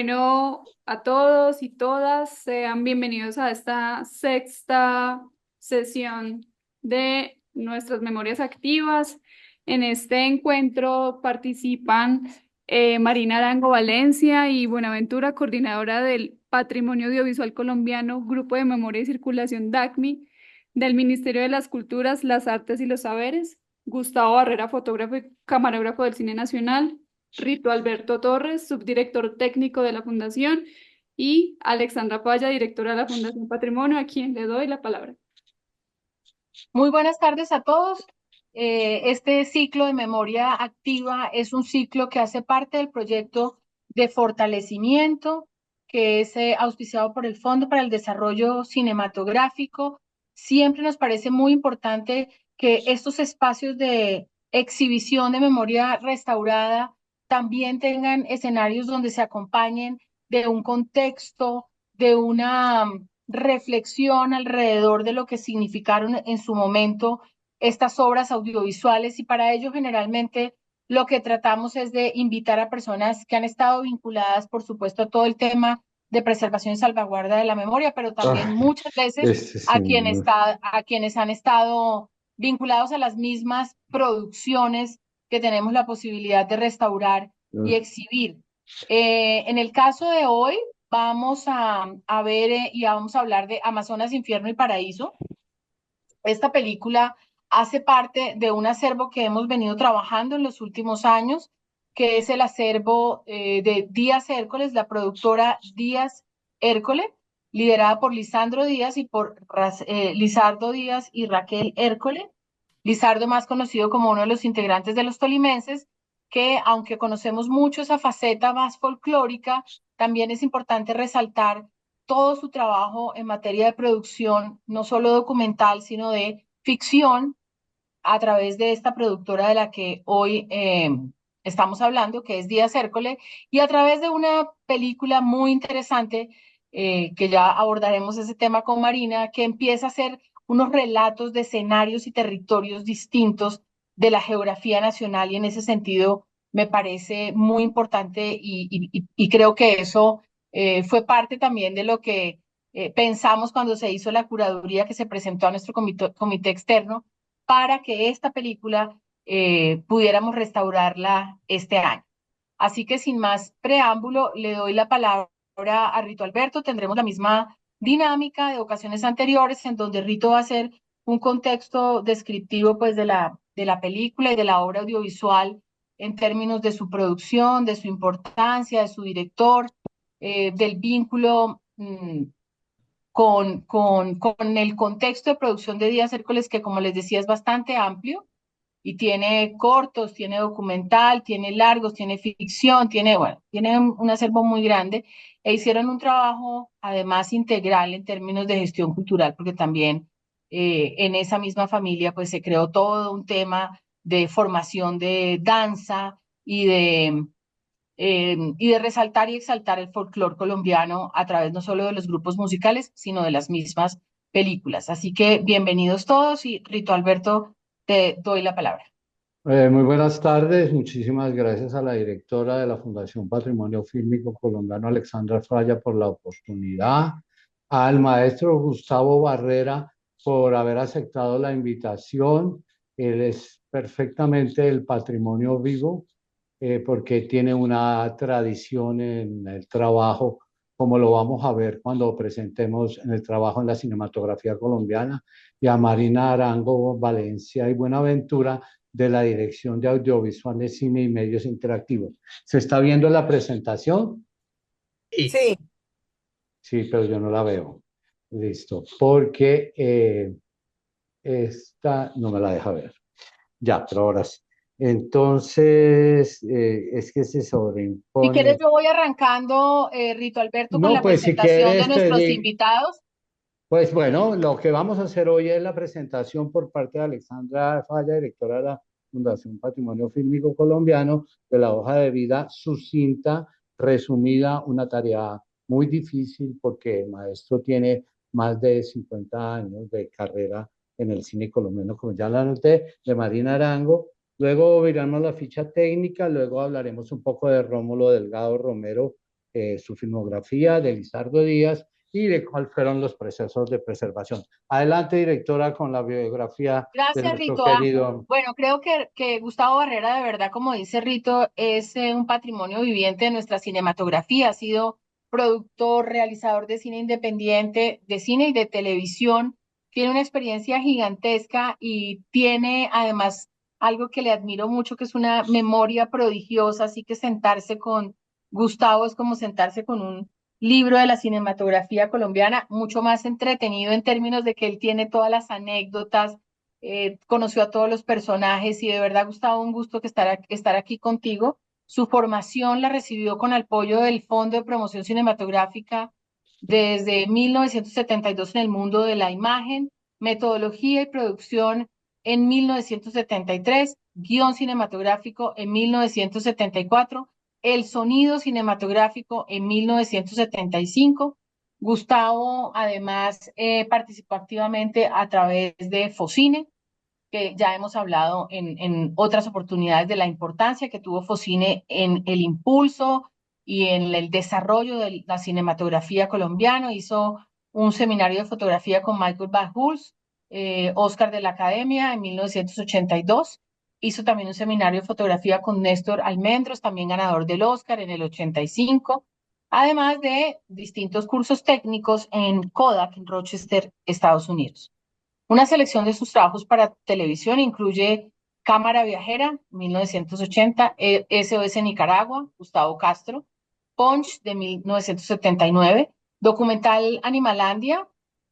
Bueno, a todos y todas, sean bienvenidos a esta sexta sesión de nuestras memorias activas. En este encuentro participan Marina Arango Valencia y Buenaventura, coordinadora del Patrimonio Audiovisual Colombiano, Grupo de Memoria y Circulación DACMI, del Ministerio de las Culturas, las Artes y los Saberes, Gustavo Barrera, fotógrafo y camarógrafo del Cine Nacional, Rito Alberto Torres, subdirector técnico de la Fundación, y Alexandra Paya, directora de la Fundación Patrimonio, a quien le doy la palabra. Muy buenas tardes a todos. Este ciclo de memoria activa es un ciclo que hace parte del proyecto de fortalecimiento que es auspiciado por el Fondo para el Desarrollo Cinematográfico. Siempre nos parece muy importante que estos espacios de exhibición de memoria restaurada también tengan escenarios donde se acompañen de un contexto, de una reflexión alrededor de lo que significaron en su momento estas obras audiovisuales, y para ello generalmente lo que tratamos es de invitar a personas que han estado vinculadas, por supuesto, a todo el tema de preservación y salvaguarda de la memoria, pero también Ah, muchas veces sí, a quienes han estado vinculados a las mismas producciones que tenemos la posibilidad de restaurar y exhibir. En el caso de hoy, vamos a ver y vamos a hablar de Amazonas, Infierno y Paraíso. Esta película hace parte de un acervo que hemos venido trabajando en los últimos años, que es el acervo de Díaz Hércoles, la productora Díaz Hércoles, liderada por Lisandro Díaz y por Lizardo Díaz y Raquel Hércoles. Lizardo, más conocido como uno de los integrantes de Los Tolimenses, que aunque conocemos mucho esa faceta más folclórica, también es importante resaltar todo su trabajo en materia de producción, no solo documental, sino de ficción, a través de esta productora de la que hoy estamos hablando, que es Díaz Hércole, y a través de una película muy interesante, que ya abordaremos ese tema con Marina, que empieza a hacer unos relatos de escenarios y territorios distintos de la geografía nacional, y en ese sentido me parece muy importante y creo que eso fue parte también de lo que pensamos cuando se hizo la curaduría que se presentó a nuestro comité externo para que esta película pudiéramos restaurarla este año. Así que sin más preámbulo, le doy la palabra a Rito Alberto. Tendremos la misma dinámica de ocasiones anteriores, en donde Rito va a hacer un contexto descriptivo pues, de la película y de la obra audiovisual en términos de su producción, de su importancia, de su director, del vínculo con el contexto de producción de Díaz Hércules, que como les decía es bastante amplio y tiene cortos, tiene documental, tiene largos, tiene ficción, tiene un acervo muy grande, e hicieron un trabajo además integral en términos de gestión cultural, porque también en esa misma familia pues se creó todo un tema de formación de danza y de resaltar y exaltar el folclore colombiano a través no solo de los grupos musicales, sino de las mismas películas. Así que bienvenidos todos, y Rito Alberto, te doy la palabra. Muy buenas tardes, muchísimas gracias a la directora de la Fundación Patrimonio Fílmico Colombiano, Alexandra Falla, por la oportunidad, al maestro Gustavo Barrera por haber aceptado la invitación. Él es perfectamente el patrimonio vivo, porque tiene una tradición en el trabajo, como lo vamos a ver cuando presentemos en el trabajo en la cinematografía colombiana, y a Marina Arango Valencia y Buenaventura de la Dirección de Audiovisuales, Cine y Medios Interactivos. ¿Se está viendo la presentación? Sí. Sí, pero yo no la veo. Listo, porque esta no me la deja ver. Ya, pero ahora sí. Entonces, es que se Si quieres, sobreimpone. yo voy arrancando, Rito Alberto, con No, la pues si presentación de quieres te nuestros digo. invitados. Pues bueno, lo que vamos a hacer hoy es la presentación por parte de Alexandra Falla, directora de la Fundación Patrimonio Fílmico Colombiano, de la hoja de vida sucinta, resumida, una tarea muy difícil porque el maestro tiene más de 50 años de carrera en el cine colombiano, como ya la anoté, de Marina Arango. Luego veremos la ficha técnica, luego hablaremos un poco de Rómulo Delgado Romero, su filmografía de Lizardo Díaz y de cuáles fueron los procesos de preservación. Adelante, directora, con la biografía de Gracias, nuestro Rito. querido. Bueno, creo que Gustavo Barrera, de verdad, como dice Rito, es un patrimonio viviente de nuestra cinematografía. Ha sido productor, realizador de cine independiente, de cine y de televisión. Tiene una experiencia gigantesca y tiene además algo que le admiro mucho, que es una memoria prodigiosa. Así que sentarse con Gustavo es como sentarse con un libro de la cinematografía colombiana, mucho más entretenido en términos de que él tiene todas las anécdotas, conoció a todos los personajes y de verdad, Gustavo, un gusto estar aquí contigo. Su formación la recibió con apoyo del Fondo de Promoción Cinematográfica desde 1972 en el mundo de la imagen, metodología y producción en 1973, guión cinematográfico en 1974, el sonido cinematográfico en 1975. Gustavo además participó activamente a través de Focine, que ya hemos hablado en otras oportunidades de la importancia que tuvo Focine en el impulso y en el desarrollo de la cinematografía colombiana. Hizo un seminario de fotografía con Michael Bach-Hulst, Oscar de la Academia en 1982. Hizo también un seminario de fotografía con Néstor Almendros, también ganador del Oscar en el 85, además de distintos cursos técnicos en Kodak, en Rochester, Estados Unidos. Una selección de sus trabajos para televisión incluye Cámara Viajera, 1980, SOS Nicaragua, Gustavo Castro, Punch, de 1979, documental Animalandia,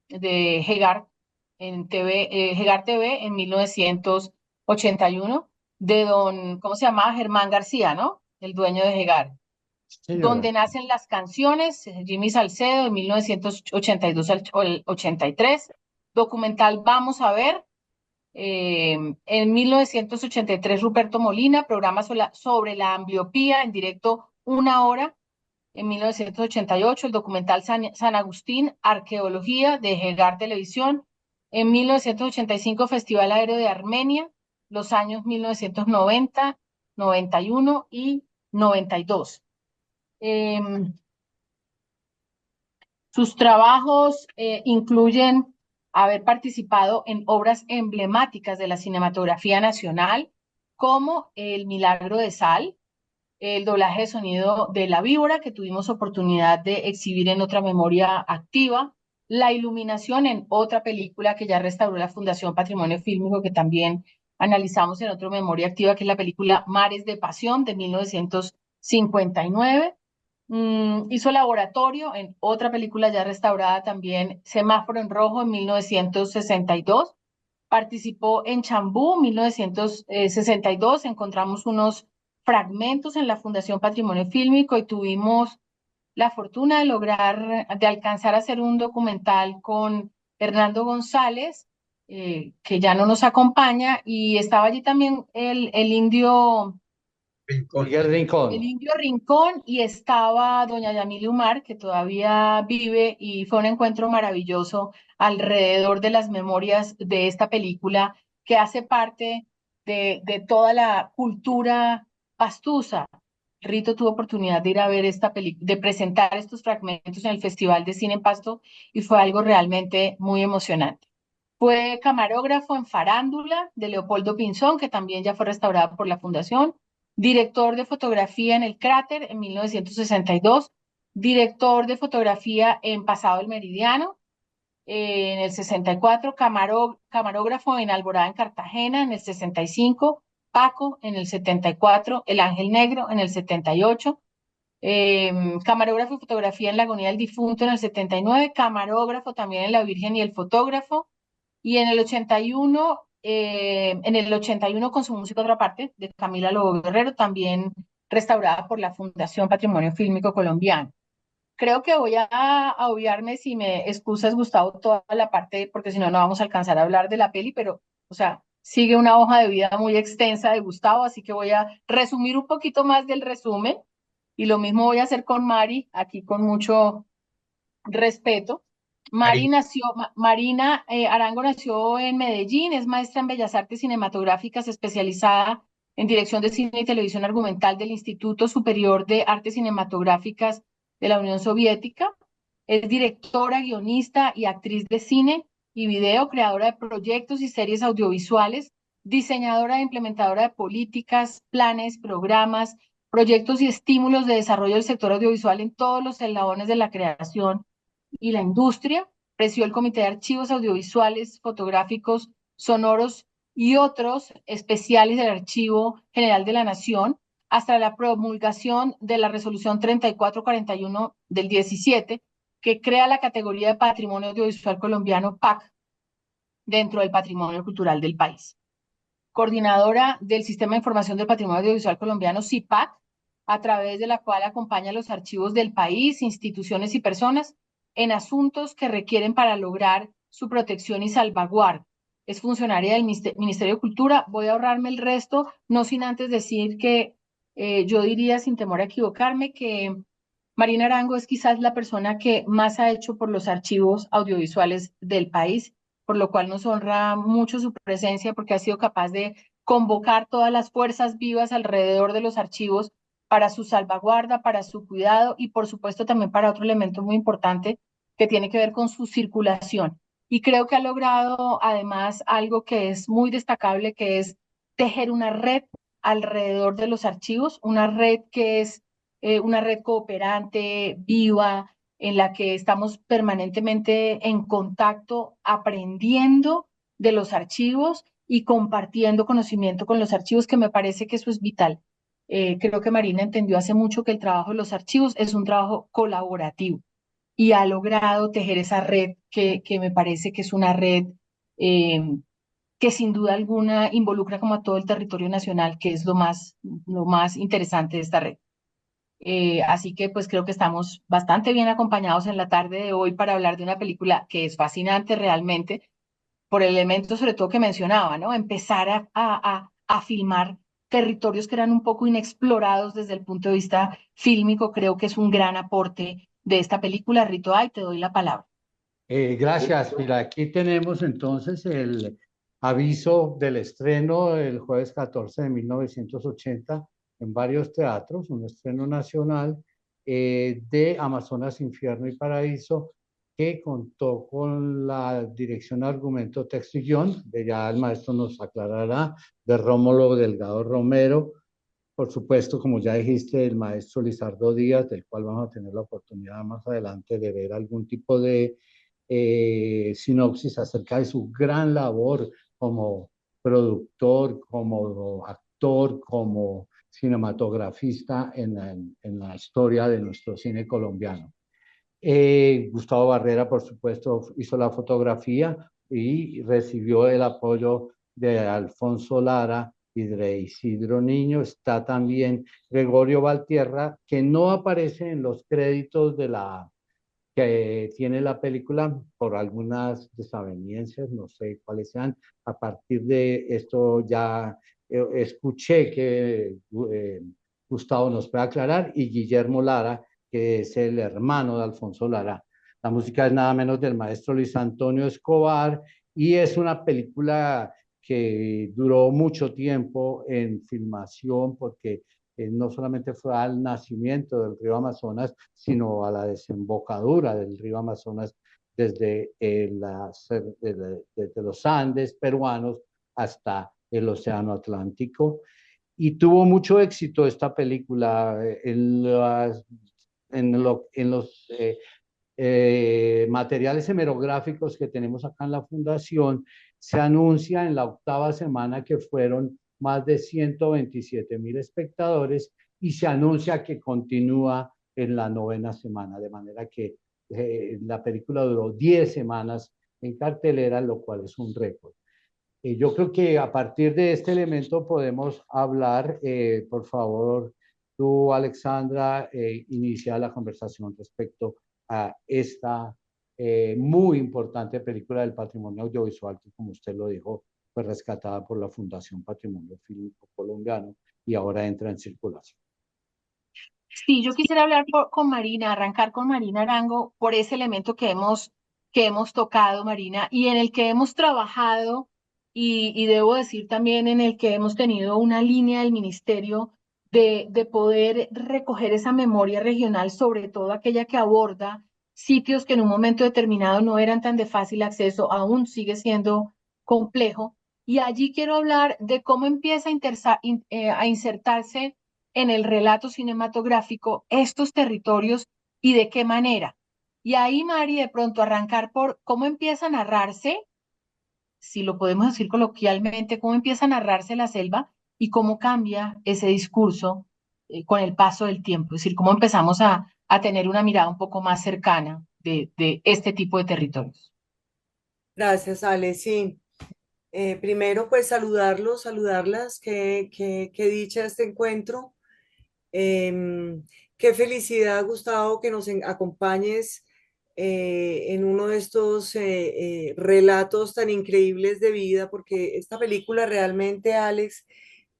de Hegar, Hegar TV, en 1981, de don, ¿cómo se llama? Germán García, ¿no? El dueño de Hegar. Señora. Donde nacen las canciones, Jimmy Salcedo, de 1982 al 83, documental Vamos a ver, en 1983 Ruperto Molina, programa sobre la ambliopía en directo 1 hora. En 1988 el documental San Agustín, Arqueología, de Hegar Televisión. En 1985 Festival Aéreo de Armenia, los años 1990, 91 y 92. Sus trabajos incluyen haber participado en obras emblemáticas de la cinematografía nacional, como El Milagro de Sal, el doblaje de sonido de La Víbora, que tuvimos oportunidad de exhibir en otra memoria activa, la iluminación en otra película que ya restauró la Fundación Patrimonio Fílmico, que también analizamos en otra memoria activa, que es la película Mares de Pasión, de 1959. Hizo Laboratorio en otra película ya restaurada también, Semáforo en Rojo, en 1962. Participó en Chambú, 1962. Encontramos unos fragmentos en la Fundación Patrimonio Fílmico y tuvimos la fortuna de alcanzar a hacer un documental con Hernando González, que ya no nos acompaña, y estaba allí también el indio Miguel el Rincón. Indio Rincón, y estaba doña Yamile Umar, que todavía vive, y fue un encuentro maravilloso alrededor de las memorias de esta película que hace parte de toda la cultura pastusa. Rito tuvo oportunidad de ir a ver esta película, de presentar estos fragmentos en el Festival de Cine en Pasto, y fue algo realmente muy emocionante. Fue camarógrafo en Farándula de Leopoldo Pinzón, que también ya fue restaurada por la Fundación. Director de fotografía en El Cráter en 1962. Director de fotografía en Pasado el Meridiano en el 64. Camarógrafo en Alborada en Cartagena en el 65. Paco en el 74. El Ángel Negro en el 78. Camarógrafo y fotografía en La Agonía del Difunto en el 79. Camarógrafo también en La Virgen y el Fotógrafo. Y en el 81, con su música Otra Parte, de Camila Lobo Guerrero, también restaurada por la Fundación Patrimonio Fílmico Colombiano. Creo que voy a obviarme, si me excusas, Gustavo, toda la parte, porque si no, no vamos a alcanzar a hablar de la peli, pero, o sea, sigue una hoja de vida muy extensa de Gustavo, así que voy a resumir un poquito más del resumen, y lo mismo voy a hacer con Mari, aquí con mucho respeto. Marina Arango nació en Medellín, es maestra en Bellas Artes Cinematográficas, especializada en dirección de cine y televisión argumental del Instituto Superior de Artes Cinematográficas de la Unión Soviética. Es directora, guionista y actriz de cine y video, creadora de proyectos y series audiovisuales, diseñadora e implementadora de políticas, planes, programas, proyectos y estímulos de desarrollo del sector audiovisual en todos los eslabones de la creación y la industria. Presidió el Comité de Archivos Audiovisuales, Fotográficos, Sonoros y otros especiales del Archivo General de la Nación hasta la promulgación de la Resolución 3441 del 17, que crea la categoría de Patrimonio Audiovisual Colombiano PAC dentro del patrimonio cultural del país. Coordinadora del Sistema de Información del Patrimonio Audiovisual Colombiano, CIPAC, a través de la cual acompaña los archivos del país, instituciones y personas en asuntos que requieren para lograr su protección y salvaguarda. Es funcionaria del Ministerio de Cultura. Voy a ahorrarme el resto, no sin antes decir que yo diría, sin temor a equivocarme, que Marina Arango es quizás la persona que más ha hecho por los archivos audiovisuales del país, por lo cual nos honra mucho su presencia porque ha sido capaz de convocar todas las fuerzas vivas alrededor de los archivos para su salvaguarda, para su cuidado y por supuesto también para otro elemento muy importante que tiene que ver con su circulación. Y creo que ha logrado además algo que es muy destacable, que es tejer una red alrededor de los archivos, una red que es una red cooperante, viva, en la que estamos permanentemente en contacto, aprendiendo de los archivos y compartiendo conocimiento con los archivos, que me parece que eso es vital. Creo que Marina entendió hace mucho que el trabajo de los archivos es un trabajo colaborativo y ha logrado tejer esa red que me parece que es una red eh, que sin duda alguna involucra como a todo el territorio nacional, que es lo más interesante de esta red. Así que pues creo que estamos bastante bien acompañados en la tarde de hoy para hablar de una película que es fascinante realmente por el elemento sobre todo que mencionaba, ¿no? Empezar a filmar territorios que eran un poco inexplorados desde el punto de vista fílmico, creo que es un gran aporte de esta película. Rito, ay, te doy la palabra. Gracias. Mira, aquí tenemos entonces el aviso del estreno el jueves 14 de 1980 en varios teatros, un estreno nacional de Amazonas, Infierno y Paraíso, que contó con la dirección, argumento, texto y guión, de ya el maestro nos aclarará, de Rómulo Delgado Romero. Por supuesto, como ya dijiste, el maestro Lizardo Díaz, del cual vamos a tener la oportunidad más adelante de ver algún tipo de sinopsis acerca de su gran labor como productor, como actor, como cinematografista en la historia de nuestro cine colombiano. Gustavo Barrera, por supuesto, hizo la fotografía y recibió el apoyo de Alfonso Lara y de Isidro Niño. Está también Gregorio Valtierra, que no aparece en los créditos de la que tiene la película por algunas desavenencias, no sé cuáles sean. A partir de esto ya escuché que Gustavo nos puede aclarar, y Guillermo Lara, que es el hermano de Alfonso Lara. La música es nada menos del maestro Luis Antonio Escobar y es una película que duró mucho tiempo en filmación porque no solamente fue al nacimiento del río Amazonas, sino a la desembocadura del río Amazonas desde, desde los Andes peruanos hasta el Océano Atlántico. Y tuvo mucho éxito esta película en los materiales hemerográficos que tenemos acá en la Fundación. Se anuncia en la octava semana que fueron más de 127,000 espectadores y se anuncia que continúa en la novena semana, de manera que la película duró 10 semanas en cartelera, lo cual es un récord. Yo creo que a partir de este elemento podemos hablar, por favor, tú, Alexandra, inicia la conversación respecto a esta muy importante película del patrimonio audiovisual que, como usted lo dijo, fue rescatada por la Fundación Patrimonio Fílmico Colombiano y ahora entra en circulación. Sí, yo quisiera hablar con Marina, arrancar con Marina Arango por ese elemento que hemos tocado, Marina, y en el que hemos trabajado y debo decir también en el que hemos tenido una línea del ministerio de poder recoger esa memoria regional, sobre todo aquella que aborda sitios que en un momento determinado no eran tan de fácil acceso, aún sigue siendo complejo. Y allí quiero hablar de cómo empieza a insertarse en el relato cinematográfico estos territorios y de qué manera. Y ahí, Mari, de pronto arrancar por cómo empieza a narrarse, si lo podemos decir coloquialmente, cómo empieza a narrarse la selva y cómo cambia ese discurso con el paso del tiempo. Es decir, cómo empezamos a tener una mirada un poco más cercana de este tipo de territorios. Gracias, Ale. Sí, primero pues saludarlos, saludarlas, qué dicha este encuentro. Qué felicidad, Gustavo, que nos acompañes en uno de estos relatos tan increíbles de vida, porque esta película realmente, Alex,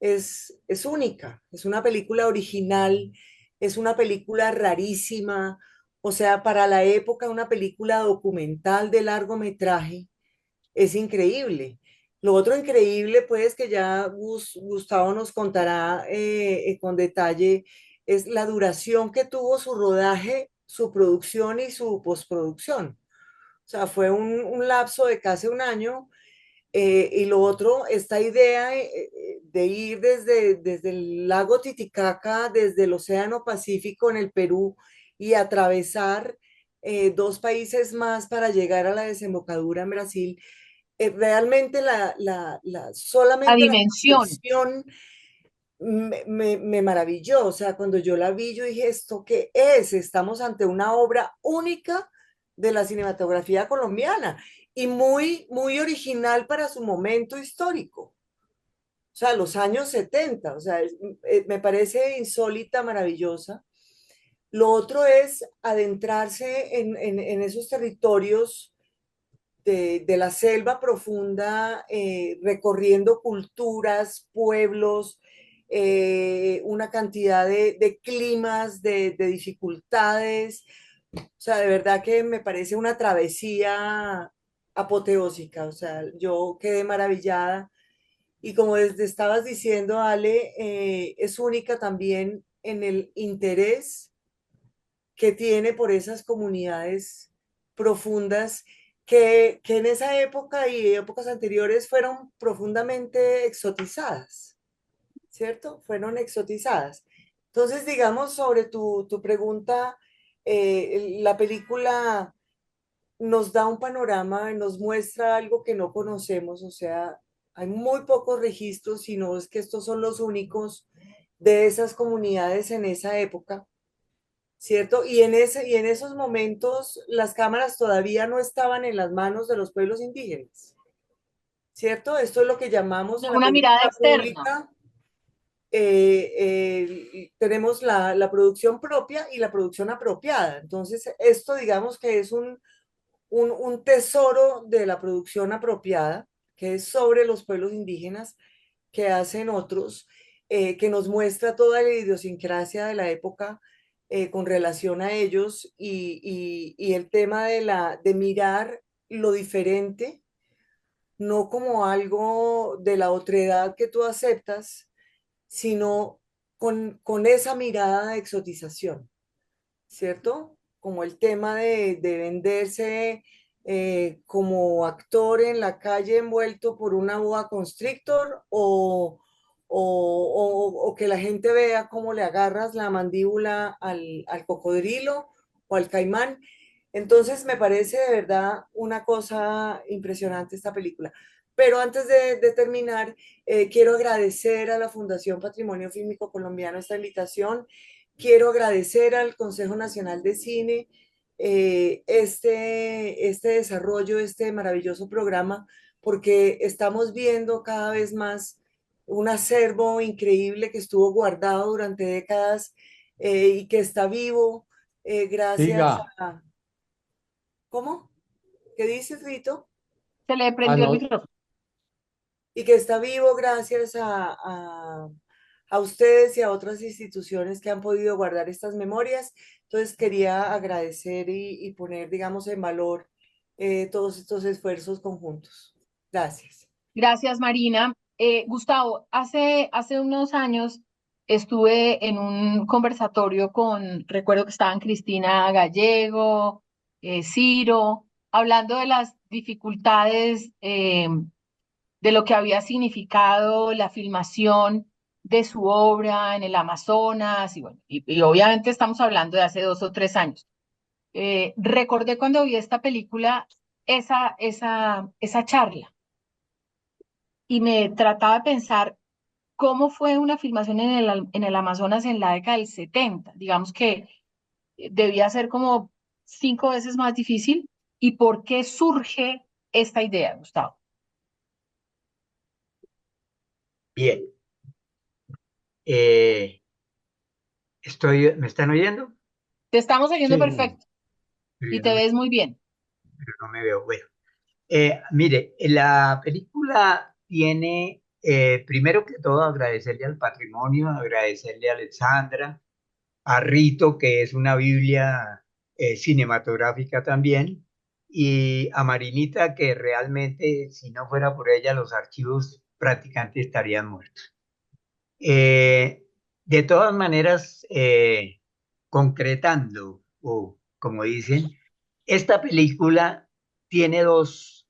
es única, es una película original, es una película rarísima, o sea, para la época, una película documental de largometraje, es increíble. Lo otro increíble, pues, que ya Gustavo nos contará con detalle, es la duración que tuvo su rodaje, su producción y su postproducción. O sea, fue un lapso de casi un año. Y lo otro, esta idea de ir desde el lago Titicaca, desde el Océano Pacífico en el Perú y atravesar dos países más para llegar a la desembocadura en Brasil, realmente La solamente la dimensión. concepción me maravilló. O sea, cuando yo la vi, yo dije, ¿esto qué es? Estamos ante una obra única de la cinematografía colombiana y muy original para su momento histórico. O sea, los años 70. O sea, me parece insólita, maravillosa. Lo otro es adentrarse en esos territorios de la selva profunda, recorriendo culturas, pueblos, una cantidad de climas, de dificultades. O sea, de verdad que me parece una travesía apoteósica. O sea, yo quedé maravillada. Y como desde estabas diciendo, Ale, es única también en el interés que tiene por esas comunidades profundas que en esa época y épocas anteriores fueron profundamente exotizadas, ¿cierto? Fueron exotizadas. Entonces, digamos, sobre tu pregunta, la película nos da un panorama, nos muestra algo que no conocemos, o sea, hay muy pocos registros, sino es que estos son los únicos de esas comunidades en esa época. ¿Cierto? Y en esos momentos las cámaras todavía no estaban en las manos de los pueblos indígenas, ¿cierto? Esto es lo que llamamos en la Una mirada política externa. pública, tenemos la producción propia y la producción apropiada. Entonces, esto digamos que es un tesoro de la producción apropiada, que es sobre los pueblos indígenas, que hacen otros, que nos muestra toda la idiosincrasia de la época con relación a ellos y el tema de mirar lo diferente, no como algo de la otredad que tú aceptas, sino con esa mirada de exotización, ¿cierto? Como el tema de venderse como actor en la calle envuelto por una boa constrictor o que la gente vea cómo le agarras la mandíbula al cocodrilo o al caimán. Entonces me parece de verdad una cosa impresionante esta película. Pero antes de terminar, quiero agradecer a la Fundación Patrimonio Fílmico Colombiano esta invitación. Quiero agradecer al Consejo Nacional de Cine este desarrollo, este maravilloso programa, porque estamos viendo cada vez más un acervo increíble que estuvo guardado durante décadas y que está vivo gracias Siga. a... ¿Cómo? ¿Qué dices, Rito? Se le Ah, prendió el no. micrófono. Y que está vivo gracias a ustedes y a otras instituciones que han podido guardar estas memorias. Entonces quería agradecer y poner, digamos, en valor todos estos esfuerzos conjuntos. Gracias. Gracias, Marina. Gustavo, hace unos años estuve en un conversatorio recuerdo que estaban Cristina Gallego, Ciro, hablando de las dificultades de lo que había significado la filmación de su obra en el Amazonas, y bueno, y obviamente estamos hablando de hace 2 o 3 años. Recordé cuando vi esta película esa charla y me trataba de pensar cómo fue una filmación en el Amazonas en la década del 70. Digamos que debía ser como 5 veces más difícil. ¿Y por qué surge esta idea, Gustavo? Bien, ¿me están oyendo? Te estamos oyendo Sí, perfecto Pero y yo no te me, ves muy bien. pero no me veo. Bueno, mire, la película tiene, primero que todo, agradecerle al patrimonio, agradecerle a Alexandra, a Rito, que es una Biblia cinematográfica también, y a Marinita, que realmente, si no fuera por ella, los archivos prácticamente estarían muertos. Eh, de todas maneras, concretando, o como dicen, esta película tiene dos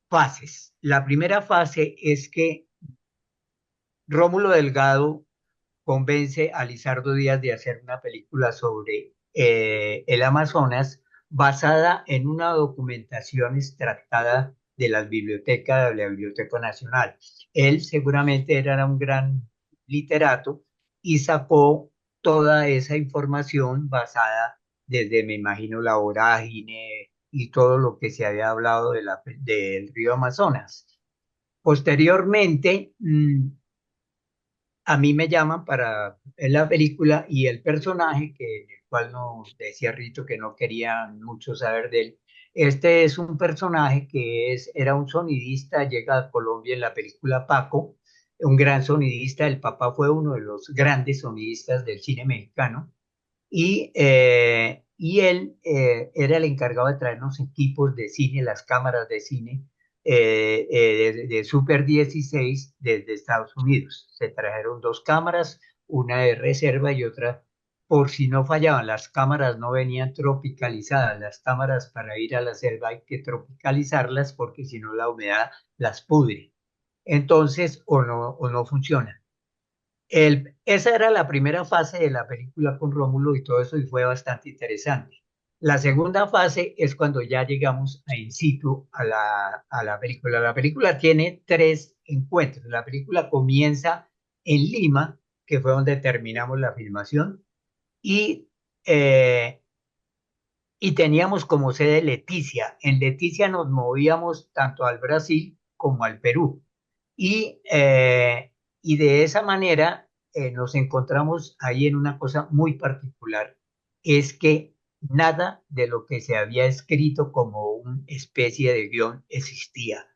fases. La primera fase es que Rómulo Delgado convence a Lizardo Díaz de hacer una película sobre el Amazonas basada en una documentación extractada de la Biblioteca Nacional. Él seguramente era un gran literato y sacó toda esa información basada desde, me imagino, la vorágine y todo lo que se había hablado del río Amazonas. Posteriormente, a mí me llaman para ver la película y el personaje, el cual nos decía Rito que no querían mucho saber de él. Este es un personaje era un sonidista, llega a Colombia en la película Paco, un gran sonidista. El papá fue uno de los grandes sonidistas del cine mexicano y él era el encargado de traernos equipos de cine, las cámaras de cine de Super 16 desde Estados Unidos. Se trajeron dos cámaras, una de reserva y otra por si no fallaban. Las cámaras no venían tropicalizadas. Las cámaras para ir a la selva hay que tropicalizarlas porque si no la humedad las pudre. Entonces, o no funciona. Esa era la primera fase de la película con Rómulo y todo eso y fue bastante interesante. La segunda fase es cuando ya llegamos a in situ a la película. La película tiene tres encuentros. La película comienza en Lima, que fue donde terminamos la filmación, y, eh, y teníamos como sede Leticia. En Leticia nos movíamos tanto al Brasil como al Perú. Y de esa manera nos encontramos ahí en una cosa muy particular, es que nada de lo que se había escrito como una especie de guión existía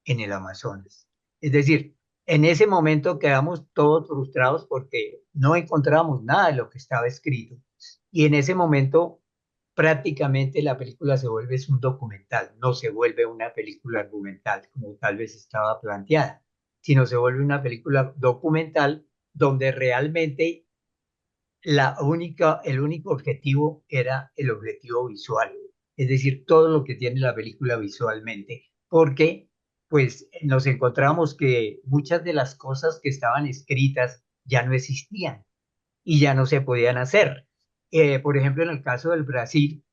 en el Amazonas. Es decir, en ese momento quedamos todos frustrados porque no encontrábamos nada de lo que estaba escrito. Y en ese momento prácticamente la película se vuelve es un documental, no se vuelve una película argumental como tal vez estaba planteada, sino se vuelve una película documental donde realmente el único objetivo era el objetivo visual, es decir, todo lo que tiene la película visualmente, porque pues nos encontramos que muchas de las cosas que estaban escritas ya no existían y ya no se podían hacer. Por ejemplo, en el caso del Brasil,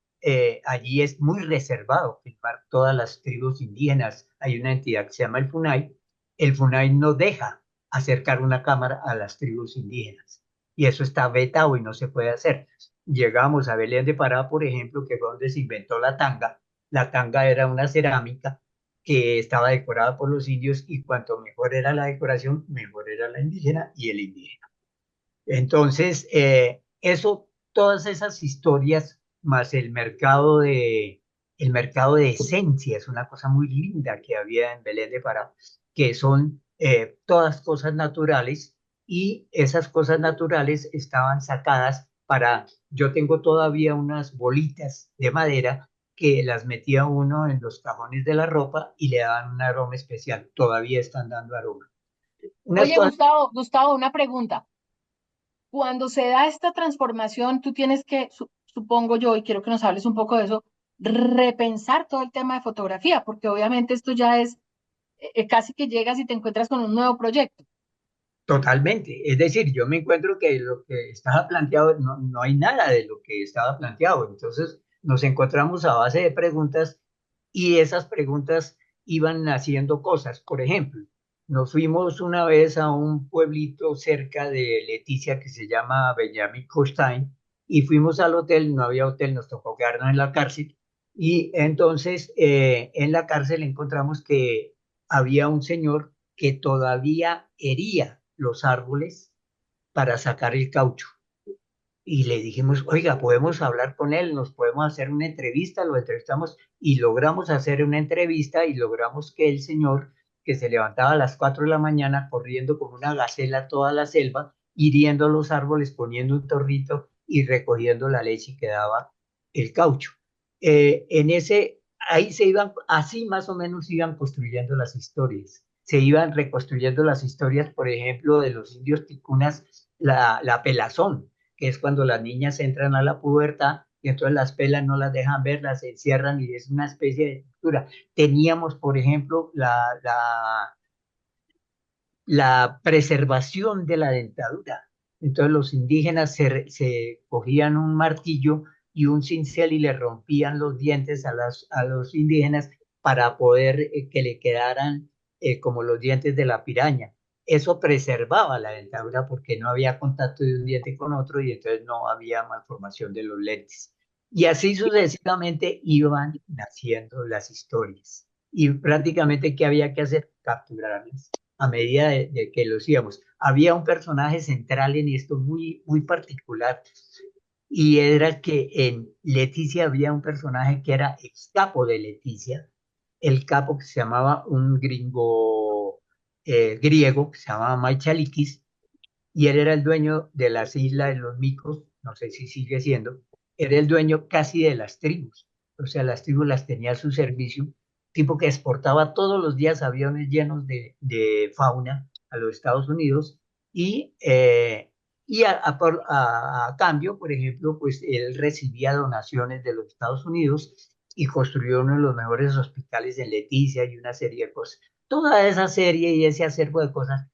allí es muy reservado filmar todas las tribus indígenas. Hay una entidad que se llama el FUNAI. El FUNAI no deja acercar una cámara a las tribus indígenas y eso está vetado y no se puede hacer. Llegamos a Belén de Pará, por ejemplo, que fue donde se inventó la tanga. La tanga era una cerámica que estaba decorada por los indios y cuanto mejor era la decoración, mejor era la indígena y el indígena. Entonces, todas esas historias, más el mercado de esencias, una cosa muy linda que había en Belén de Pará, que son todas cosas naturales y esas cosas naturales estaban sacadas yo tengo todavía unas bolitas de madera que las metía uno en los cajones de la ropa y le daban un aroma especial, todavía están dando aroma. Unas Oye, cosas, Gustavo, una pregunta. cuando se da esta transformación, tú tienes que, supongo yo, y quiero que nos hables un poco de eso, repensar todo el tema de fotografía, porque obviamente esto ya es casi que llegas y te encuentras con un nuevo proyecto. Totalmente. Es decir, yo me encuentro que lo que estaba planteado, no hay nada de lo que estaba planteado. Entonces nos encontramos a base de preguntas y esas preguntas iban haciendo cosas. Por ejemplo, nos fuimos una vez a un pueblito cerca de Leticia que se llama Benjamin Constant y fuimos al hotel, no había hotel, nos tocó quedarnos en la cárcel y entonces en la cárcel encontramos que había un señor que todavía hería los árboles para sacar el caucho. Y le dijimos, oiga, podemos hablar con él, nos podemos hacer una entrevista, lo entrevistamos y logramos hacer una entrevista y logramos que el señor, que se levantaba a las 4 de la mañana corriendo como una gacela toda la selva, hiriendo los árboles, poniendo un torrito y recogiendo la leche que daba el caucho. Ahí se iban, así más o menos iban construyendo las historias. Se iban reconstruyendo las historias, por ejemplo, de los indios ticunas, la pelazón, que es cuando las niñas entran a la pubertad y entonces las pelas no las dejan ver, las encierran y es una especie de tortura. Teníamos, por ejemplo, la preservación de la dentadura. Entonces los indígenas se cogían un martillo y un cincel y le rompían los dientes a los indígenas para poder que le quedaran como los dientes de la piraña. Eso preservaba la dentadura porque no había contacto de un diente con otro y entonces no había malformación de los lentes. Y así sucesivamente iban naciendo las historias. Y prácticamente, ¿qué había que hacer? Capturarlas a medida de que lo hacíamos. Había un personaje central en esto muy particular y era que en Leticia había un personaje que era ex capo de Leticia, el capo que se llamaba un gringo griego que se llamaba Maichalikis y él era el dueño de las islas de los micos, no sé si sigue siendo, era el dueño casi de las tribus, o sea, las tribus las tenía a su servicio, tipo que exportaba todos los días aviones llenos de fauna a los Estados Unidos y, a cambio, por ejemplo, pues él recibía donaciones de los Estados Unidos y construyó uno de los mejores hospitales en Leticia y una serie de cosas. Toda esa serie y ese acervo de cosas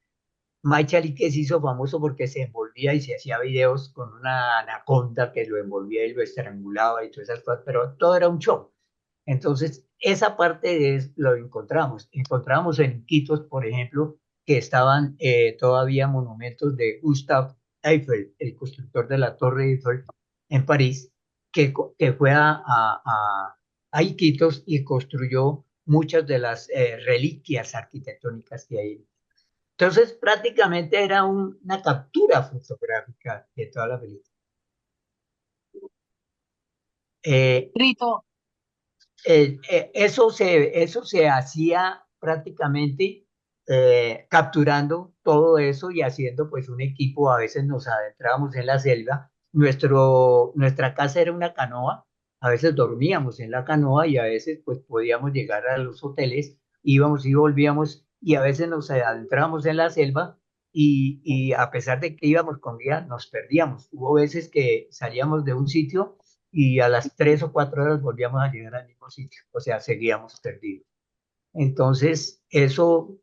Michael que se hizo famoso porque se envolvía y se hacía videos con una anaconda que lo envolvía y lo estrangulaba y todas esas cosas, pero todo era un show. Entonces, esa parte lo encontramos. Encontramos en Iquitos, por ejemplo, que estaban todavía monumentos de Gustave Eiffel, el constructor de la Torre Eiffel en París, que fue a Iquitos y construyó muchas de las reliquias arquitectónicas que hay. Entonces, prácticamente era una captura fotográfica de toda la película. Eh, Rito, eso se hacía prácticamente capturando todo eso y haciendo pues un equipo. A veces nos adentrábamos en la selva. Nuestra casa era una canoa. A veces dormíamos en la canoa y a veces pues podíamos llegar a los hoteles, íbamos y volvíamos y a veces nos adentrábamos en la selva y a pesar de que íbamos con guía, nos perdíamos. Hubo veces que salíamos de un sitio y a las 3 o 4 horas volvíamos a llegar al mismo sitio, o sea, seguíamos perdidos. Entonces, eso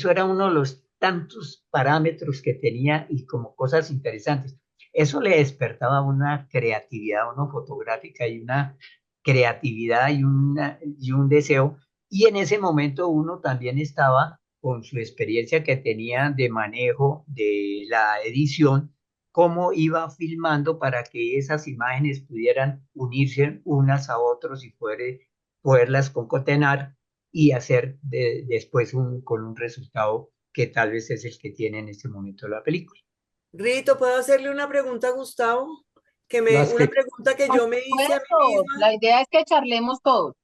era uno de los tantos parámetros que tenía y como cosas interesantes. Eso le despertaba una creatividad, una fotográfica y una creatividad y un deseo. Y en ese momento uno también estaba con su experiencia que tenía de manejo de la edición, cómo iba filmando para que esas imágenes pudieran unirse unas a otros y poderlas concatenar y hacer después con un resultado que tal vez es el que tiene en este momento la película. Rito, ¿puedo hacerle una pregunta a Gustavo? Las Una que pregunta que por yo me hice a mí supuesto, misma. la idea es que charlemos todos.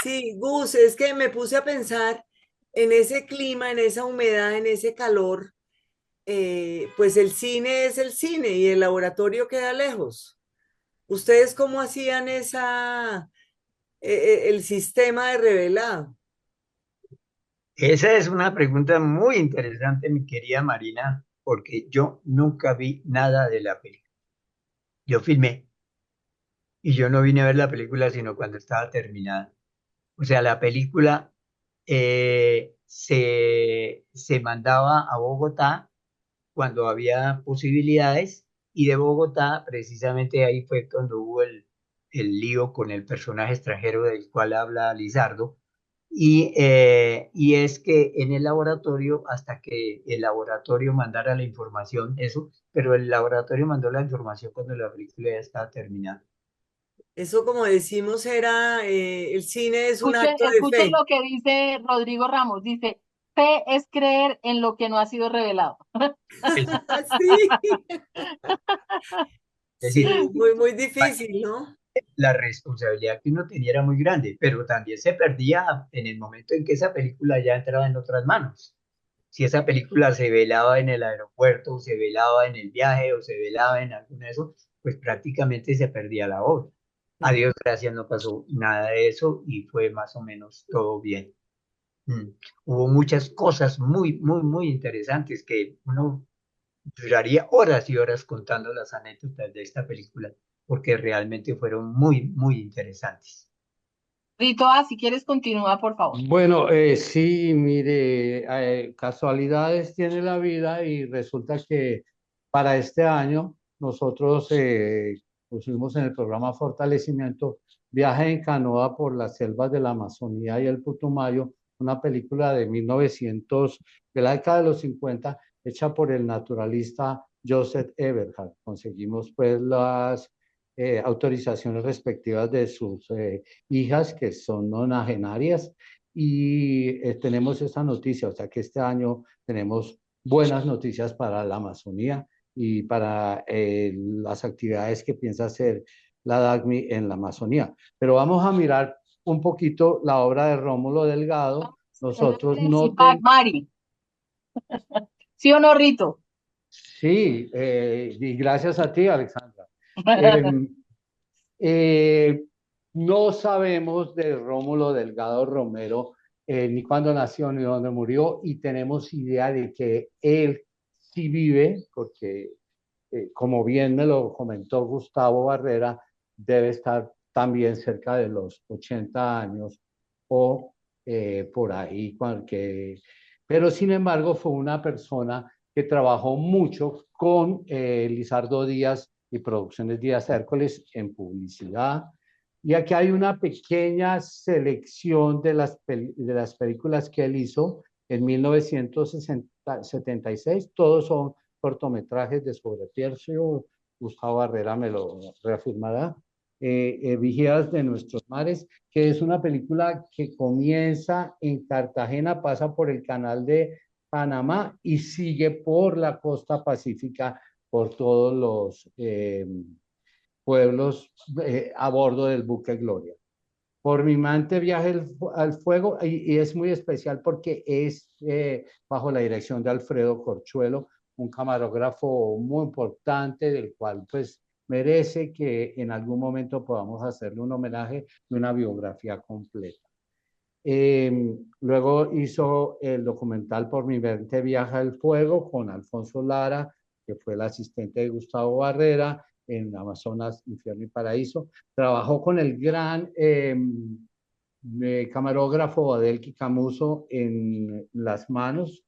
Sí, Gus, es que me puse a pensar en ese clima, en esa humedad, en ese calor. Pues el cine es el cine y el laboratorio queda lejos. ¿Ustedes cómo hacían el sistema de revelado? Esa es una pregunta muy interesante, mi querida Marina. porque yo nunca vi nada de la película. Yo filmé y yo no vine a ver la película sino cuando estaba terminada. O sea, la película se mandaba a Bogotá cuando había posibilidades y de Bogotá, precisamente ahí fue cuando hubo el lío con el personaje extranjero del cual habla Lizardo. Y es que en el laboratorio, hasta que el laboratorio mandara la información, eso, pero el laboratorio mandó la información cuando la película ya estaba terminada. Eso, como decimos, era, el cine es un Escuchen, acto de escuchen fe. lo que dice Rodrigo Ramos. Dice, fe es creer en lo que no ha sido revelado. Es Sí, decir, sí, muy, muy difícil, ¿no? la responsabilidad que uno tenía era muy grande, pero también se perdía en el momento en que esa película ya entraba en otras manos. Si esa película se velaba en el aeropuerto, o se velaba en el viaje, o se velaba en alguno de esos, pues prácticamente se perdía la obra. A Mm. Dios gracias no pasó nada de eso y fue más o menos todo bien. Mm. Hubo muchas cosas muy, muy, muy interesantes que uno duraría horas y horas contando las anécdotas de esta película, porque realmente fueron muy, muy interesantes. Rito, si quieres continúa, por favor. Bueno, sí, mire, casualidades tiene la vida y resulta que para este año nosotros pusimos en el programa Fortalecimiento Viaje en canoa por las selvas de la Amazonía y el Putumayo, una película de 1900, de la década de los 50, hecha por el naturalista Joseph Eberhard. Conseguimos pues las autorizaciones respectivas de sus hijas que son nonagenarias y tenemos esta noticia, o sea que este año tenemos buenas noticias para la Amazonía y para las actividades que piensa hacer la DACMI en la Amazonía. Pero vamos a mirar un poquito la obra de Rómulo Delgado. Nosotros no tenemos... Mari, ¿sí o no, Rito? Sí, y gracias a ti, Alexandra. Eh, Eh, no sabemos de Rómulo Delgado Romero, ni cuándo nació ni dónde murió, y tenemos idea de que él sí vive, porque como bien me lo comentó Gustavo Barrera, debe estar también cerca de los 80 años o por ahí, pero sin embargo fue una persona que trabajó mucho con Lizardo Díaz y Producciones Díaz Hércules en publicidad. Y aquí hay una pequeña selección de las películas que él hizo en 1976. Todos son cortometrajes de Sobretercio. Gustavo Barrera me lo reafirmará. Vigías de nuestros mares, que es una película que comienza en Cartagena, pasa por el canal de Panamá y sigue por la costa pacífica, por todos los pueblos a bordo del buque Gloria. Por mi mante viaje al fuego y es muy especial porque es bajo la dirección de Alfredo Corchuelo, un camarógrafo muy importante del cual pues merece que en algún momento podamos hacerle un homenaje de una biografía completa. Luego hizo el documental Por mi mente viaja al fuego con Alfonso Lara, que fue el asistente de Gustavo Barrera en Amazonas, Infierno y Paraíso. Trabajó con el gran camarógrafo Adelki Camuso en Las Manos.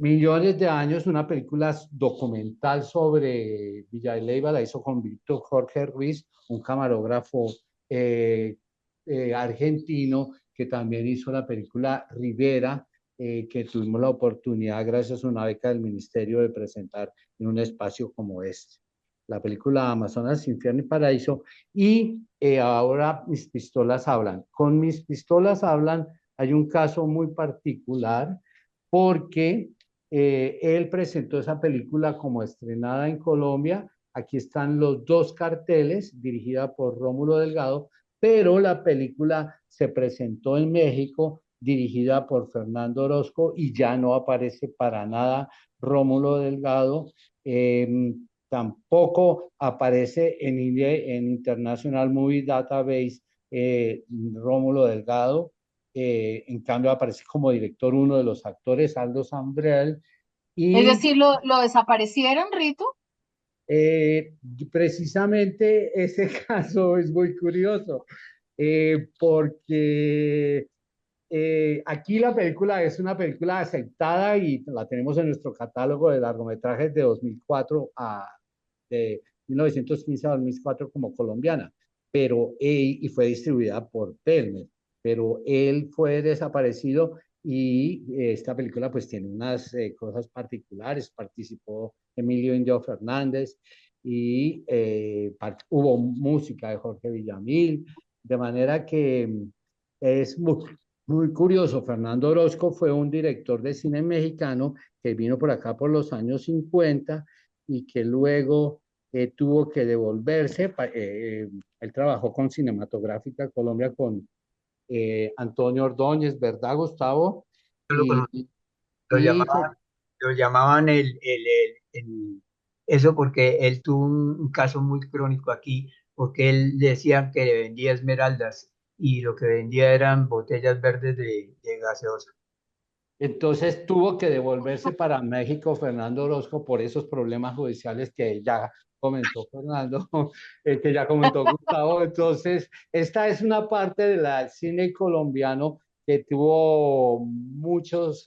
Millones de años, una película documental sobre Villa de Leyva, la hizo con Víctor Jorge Ruiz, un camarógrafo eh, argentino que también hizo la película Rivera, que tuvimos la oportunidad, gracias a una beca del ministerio, de presentar en un espacio como este. La película Amazonas, Infierno y Paraíso. Y ahora Mis pistolas hablan. Con Mis pistolas hablan hay un caso muy particular porque él presentó esa película como estrenada en Colombia. Aquí están los dos carteles, dirigida por Rómulo Delgado, pero la película se presentó en México, dirigida por Fernando Orozco, y ya no aparece para nada Rómulo Delgado. Tampoco aparece en International Movie Database Rómulo Delgado. En cambio aparece como director uno de los actores, Aldo Sambrel, Es Y decir, lo desaparecieron, Rito. eh, precisamente ese caso es muy curioso, porque aquí la película es una película aceptada y la tenemos en nuestro catálogo de largometrajes de 2004 de 1915 a 2004 como colombiana, pero y fue distribuida por Telmex, pero él fue desaparecido y esta película pues tiene unas cosas particulares. Participó Emilio Indio Fernández y hubo música de Jorge Villamil, de manera que es muy curioso. Fernando Orozco fue un director de cine mexicano que vino por acá por los años 50 y que luego tuvo que devolverse. Él trabajó con Cinematográfica Colombia con Antonio Ordóñez, ¿verdad, Gustavo? Yo lo Y, conocí, lo y llamaban, lo llamaban eso porque él tuvo un caso muy crónico aquí, porque él decía que vendía esmeraldas y lo que vendía eran botellas verdes de gaseosa. entonces tuvo que devolverse para México Fernando Orozco por esos problemas judiciales que ya comentó Fernando, que ya comentó Gustavo. Entonces, esta es una parte del cine colombiano que tuvo muchos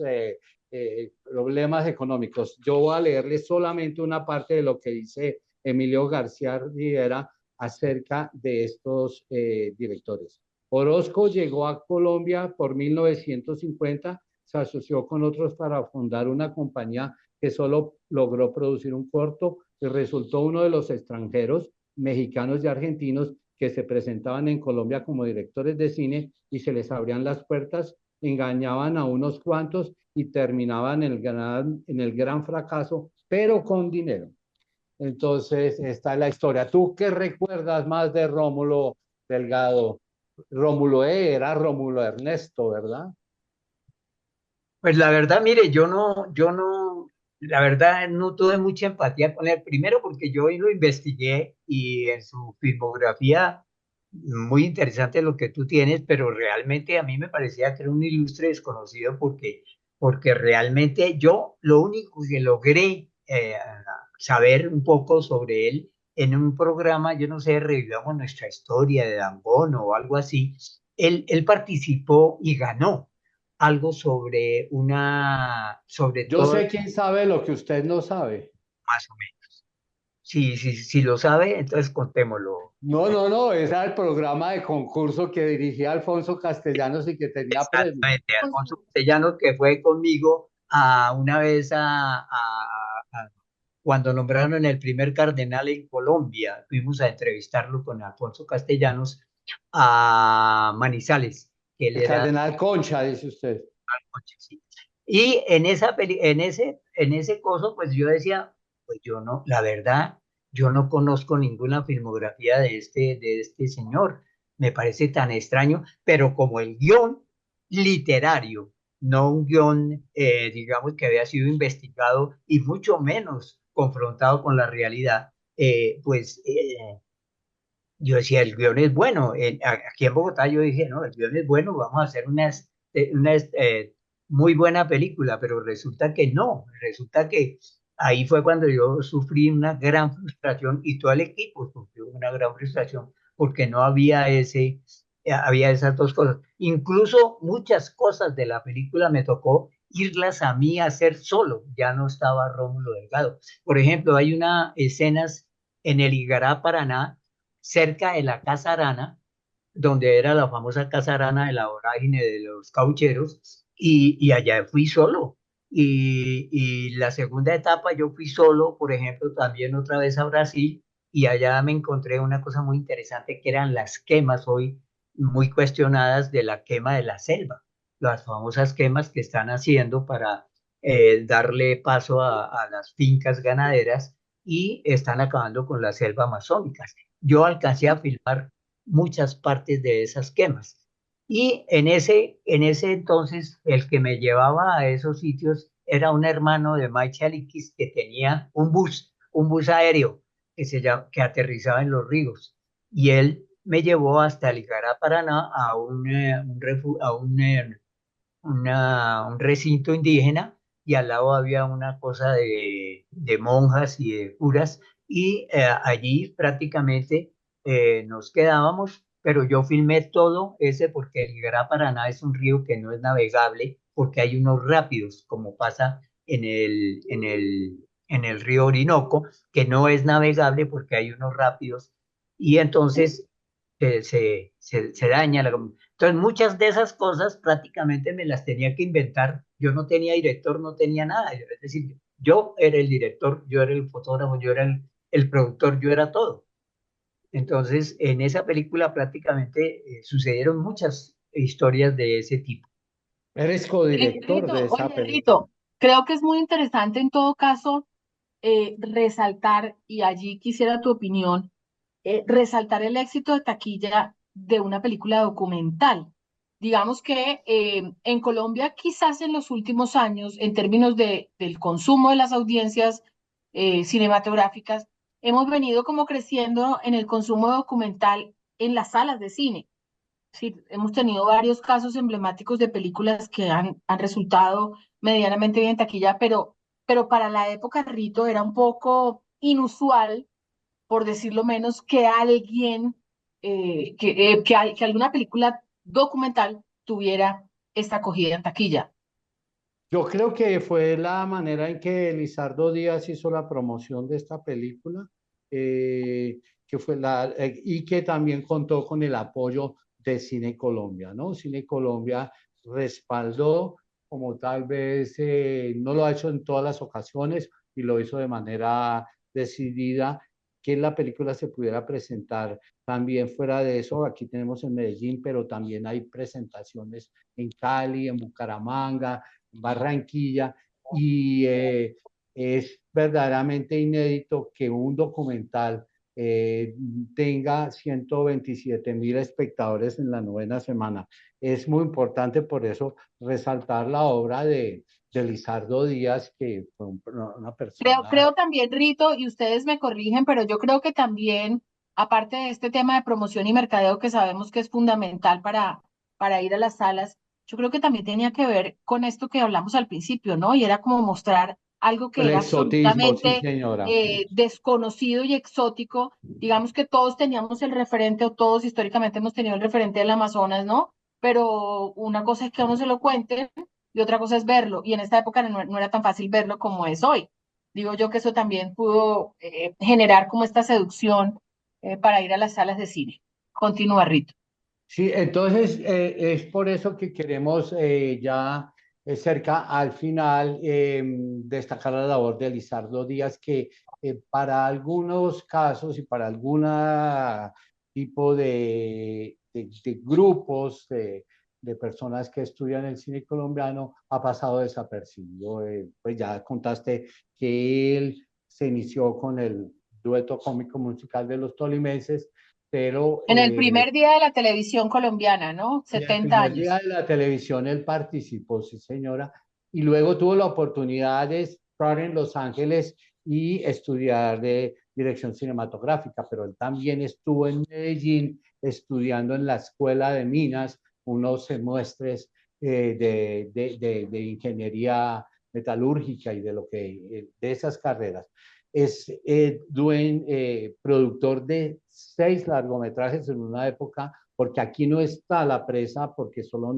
problemas económicos. Yo voy a leerles solamente una parte de lo que dice Emilio García Rivera acerca de estos directores. Orozco llegó a Colombia por 1950, se asoció con otros para fundar una compañía que solo logró producir un corto y resultó uno de los extranjeros mexicanos y argentinos que se presentaban en Colombia como directores de cine y se les abrían las puertas, engañaban a unos cuantos y terminaban en el gran fracaso, pero con dinero. Entonces, esta es la historia. ¿Tú qué recuerdas más de Rómulo Delgado? Rómulo era Rómulo Ernesto, ¿verdad? Pues la verdad, mire, la verdad no tuve mucha empatía con él. Primero porque yo hoy lo investigué y en su filmografía, muy interesante lo que tú tienes, pero realmente a mí me parecía que era un ilustre desconocido porque realmente yo lo único que logré saber un poco sobre él en un programa, yo no sé, revivamos nuestra historia de Dan Bono o algo así, él participó y ganó algo sobre Yo todo, sé quién sabe lo que usted no sabe. más o menos. Si lo sabe, entonces contémoslo. No, no, no, ese era el programa de concurso que dirigía Alfonso Castellanos y que tenía premio. Exactamente, Alfonso Castellanos, que fue conmigo a una vez cuando nombraron el primer cardenal en Colombia, fuimos a entrevistarlo con Alfonso Castellanos a Manizales, que él El era cardenal Concha, dice usted. coche, sí. Y en ese coso, pues yo decía, pues yo no, la verdad, yo no conozco ninguna filmografía de este señor. Me parece tan extraño, pero como el guión literario, no un guión, digamos, que había sido investigado y mucho menos confrontado con la realidad, yo decía, el guión es bueno. Aquí en Bogotá yo dije, no, el guión es bueno, vamos a hacer una muy buena película, pero resulta que no, resulta que ahí fue cuando yo sufrí una gran frustración y todo el equipo sufrió una gran frustración porque no había esas dos cosas. Incluso muchas cosas de la película me tocó irlas a mí a hacer solo, ya no estaba Rómulo Delgado. Por ejemplo, hay una escenas en el Igará, Paraná, cerca de la Casa Arana, donde era la famosa Casa Arana de la vorágine de los caucheros, y allá fui solo. Y la segunda etapa yo fui solo, por ejemplo, también otra vez a Brasil, y allá me encontré una cosa muy interesante que eran las quemas hoy muy cuestionadas de la quema de la selva, las famosas quemas que están haciendo para darle paso a las fincas ganaderas y están acabando con la selva amazónica. Yo alcancé a filmar muchas partes de esas quemas. Y en ese entonces, el que me llevaba a esos sitios era un hermano de Mike Chalikis que tenía un bus aéreo que aterrizaba en los ríos. Y él me llevó hasta el Igará, Paraná, a un recinto indígena y al lado había una cosa de monjas y de curas, y allí prácticamente nos quedábamos, pero yo filmé todo ese porque el Igará-Paraná es un río que no es navegable porque hay unos rápidos, como pasa en el río Orinoco, que no es navegable porque hay unos rápidos, y entonces se daña. Entonces muchas de esas cosas prácticamente me las tenía que inventar. Yo no tenía director, no tenía nada. Es decir, yo era el director, yo era el fotógrafo, yo era el productor, yo era todo. Entonces, en esa película prácticamente sucedieron muchas historias de ese tipo. Eres codirector de Rito, esa oye, película. Rito, creo que es muy interesante en todo caso resaltar, y allí quisiera tu opinión, resaltar el éxito de taquilla de una película documental. Digamos que en Colombia, quizás en los últimos años, en términos del consumo de las audiencias cinematográficas, hemos venido como creciendo en el consumo documental en las salas de cine. Sí, hemos tenido varios casos emblemáticos de películas que han resultado medianamente bien en taquilla, pero para la época, Rito, era un poco inusual, por decirlo menos, que alguien, que alguna película documental tuviera esta acogida en taquilla. Yo creo que fue la manera en que Lizardo Díaz hizo la promoción de esta película, que fue y que también contó con el apoyo de Cine Colombia, ¿no? Cine Colombia respaldó, como tal vez no lo ha hecho en todas las ocasiones y lo hizo de manera decidida, que la película se pudiera presentar también fuera de eso. Aquí tenemos en Medellín, pero también hay presentaciones en Cali, en Bucaramanga, Barranquilla, y es verdaderamente inédito que un documental eh, tenga 127.000 espectadores en la novena semana. Es muy importante por eso resaltar la obra de Lizardo Díaz, que fue una persona. Creo también, Rito, y ustedes me corrigen, pero yo creo que también, aparte de este tema de promoción y mercadeo que sabemos que es fundamental para ir a las salas, yo creo que también tenía que ver con esto que hablamos al principio, ¿no? Y era como mostrar algo que El era exotismo, sí, absolutamente señora. desconocido y exótico. Digamos que todos teníamos el referente, o todos históricamente hemos tenido el referente del Amazonas, ¿no? Pero una cosa es que a uno se lo cuente y otra cosa es verlo. Y en esta época no era tan fácil verlo como es hoy. Digo yo que eso también pudo generar como esta seducción para ir a las salas de cine. Continúa, Rito. Sí, entonces es por eso que queremos ya cerca al final destacar la labor de Lizardo Díaz, que para algunos casos y para algún tipo de grupos de personas que estudian el cine colombiano ha pasado desapercibido. Pues ya contaste que él se inició con el dueto cómico musical de los tolimenses, pero En el primer día de la televisión colombiana, ¿no? en el 70 primer día años. de la televisión él participó, sí señora, y luego tuvo la oportunidad de estar en Los Ángeles y estudiar de dirección cinematográfica, pero él también estuvo en Medellín estudiando en la Escuela de Minas unos semestres de ingeniería metalúrgica y de lo que de esas carreras. Es productor de 6 largometrajes en una época, porque aquí no está la presa, porque solo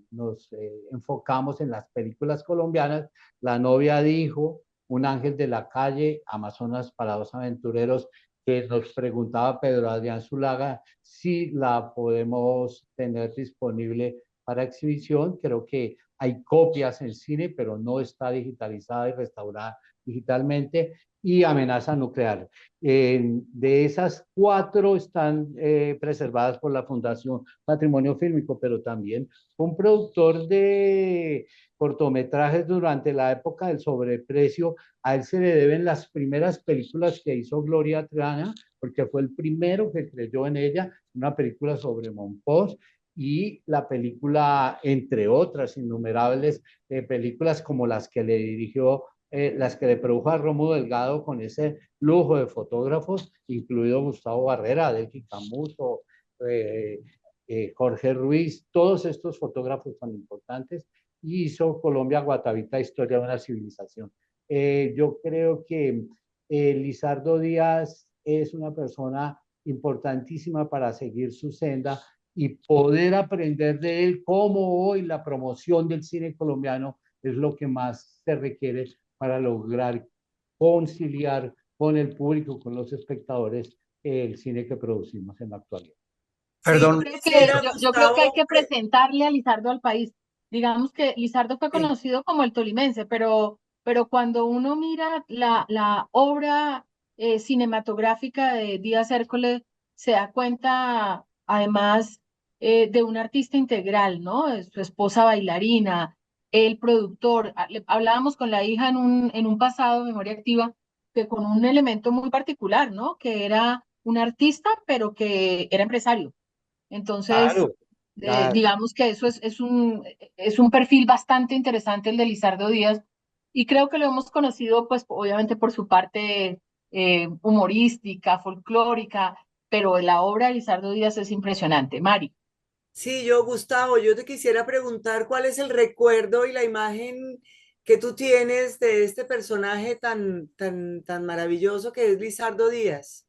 nos enfocamos en las películas colombianas. La novia dijo, Un ángel de la calle, Amazonas para dos aventureros, que nos preguntaba Pedro Adrián Zulaga si la podemos tener disponible para exhibición. Creo que hay copias en cine, pero no está digitalizada y restaurada digitalmente. Y Amenaza Nuclear. De esas 4 están preservadas por la Fundación Patrimonio Fílmico, pero también un productor de cortometrajes durante la época del sobreprecio. A él se le deben las primeras películas que hizo Gloria Triana, porque fue el primero que creyó en ella, una película sobre Monpós, y la película, entre otras innumerables películas como las que le dirigió, las que le produjo a Rómulo Delgado con ese lujo de fotógrafos, incluido Gustavo Barrera, Delqui Camuso, Jorge Ruiz, todos estos fotógrafos tan importantes. hizo Colombia Guatavita, Historia de una Civilización. Yo creo que Lizardo Díaz es una persona importantísima para seguir su senda y poder aprender de él cómo hoy la promoción del cine colombiano es lo que más se requiere para lograr conciliar con el público, con los espectadores, el cine que producimos en la actualidad. Sí, Perdón, quisiera, Yo creo que hay Gustavo, que presentarle a Lizardo al país. Digamos que Lizardo fue sí. conocido como el tolimense, pero cuando uno mira la obra cinematográfica de Díaz Hércules, se da cuenta además de un artista integral, ¿no? Su esposa bailarina, el productor. Hablábamos con la hija en un pasado, Memoria Activa, que con un elemento muy particular, ¿no? Que era un artista, pero que era empresario. Entonces, Claro, claro. digamos que eso es un perfil bastante interesante el de Lizardo Díaz y creo que lo hemos conocido pues obviamente por su parte humorística, folclórica, pero la obra de Lizardo Díaz es impresionante. Mari. Sí, yo, Gustavo, yo te quisiera preguntar cuál es el recuerdo y la imagen que tú tienes de este personaje tan maravilloso que es Lizardo Díaz.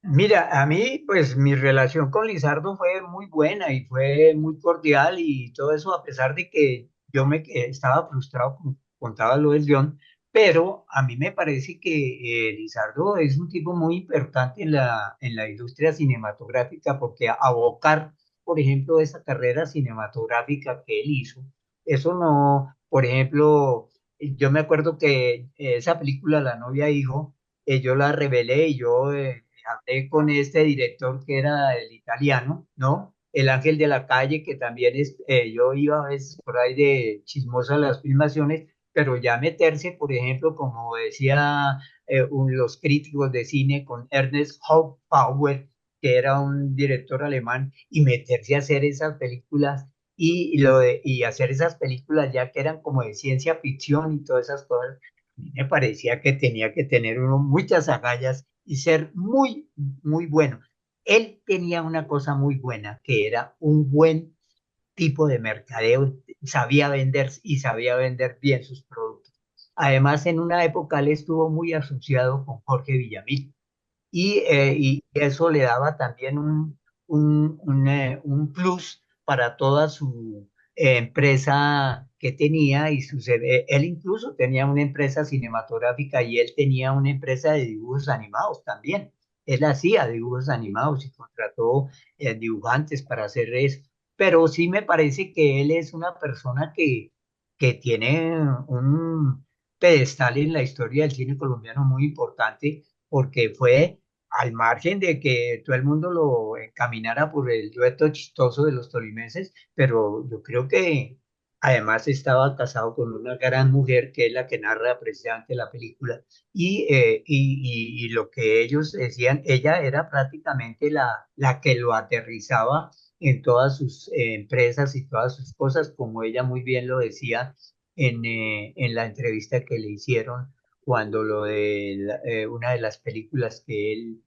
mira, a mí, pues mi relación con Lizardo fue muy buena y fue muy cordial y todo eso, a pesar de que yo estaba frustrado, como contaba lo del guión, pero a mí me parece que Lizardo es un tipo muy importante en la industria cinematográfica porque abocar, por ejemplo, esa carrera cinematográfica que él hizo, eso no, por ejemplo, yo me acuerdo que esa película, La novia hijo, yo la revelé y yo hablé con este director que era el italiano, ¿no? El Ángel de la Calle, que también es, yo iba a veces por ahí de chismosa a las filmaciones, pero ya meterse, por ejemplo, como decía los críticos de cine con Ernest Hauptbauer, que era un director alemán, y meterse a hacer esas películas y hacer esas películas ya que eran como de ciencia ficción y todas esas cosas, me parecía que tenía que tener uno muchas agallas y ser muy, muy bueno. Él tenía una cosa muy buena, que era un buen tipo de mercadeo, sabía vender y sabía vender bien sus productos. Además, en una época él estuvo muy asociado con Jorge Villamil y eso le daba también un plus para toda su empresa que tenía y él incluso tenía una empresa cinematográfica y él tenía una empresa de dibujos animados también. Él hacía dibujos animados y contrató dibujantes para hacer eso. Pero sí me parece que él es una persona que tiene un pedestal en la historia del cine colombiano muy importante porque fue al margen de que todo el mundo lo encaminara por el dueto chistoso de los tolimenses, pero yo creo que además estaba casado con una gran mujer que es la que narra precisamente la película y lo que ellos decían, ella era prácticamente la que lo aterrizaba en todas sus empresas y todas sus cosas, como ella muy bien lo decía en la entrevista que le hicieron cuando lo de una de las películas que él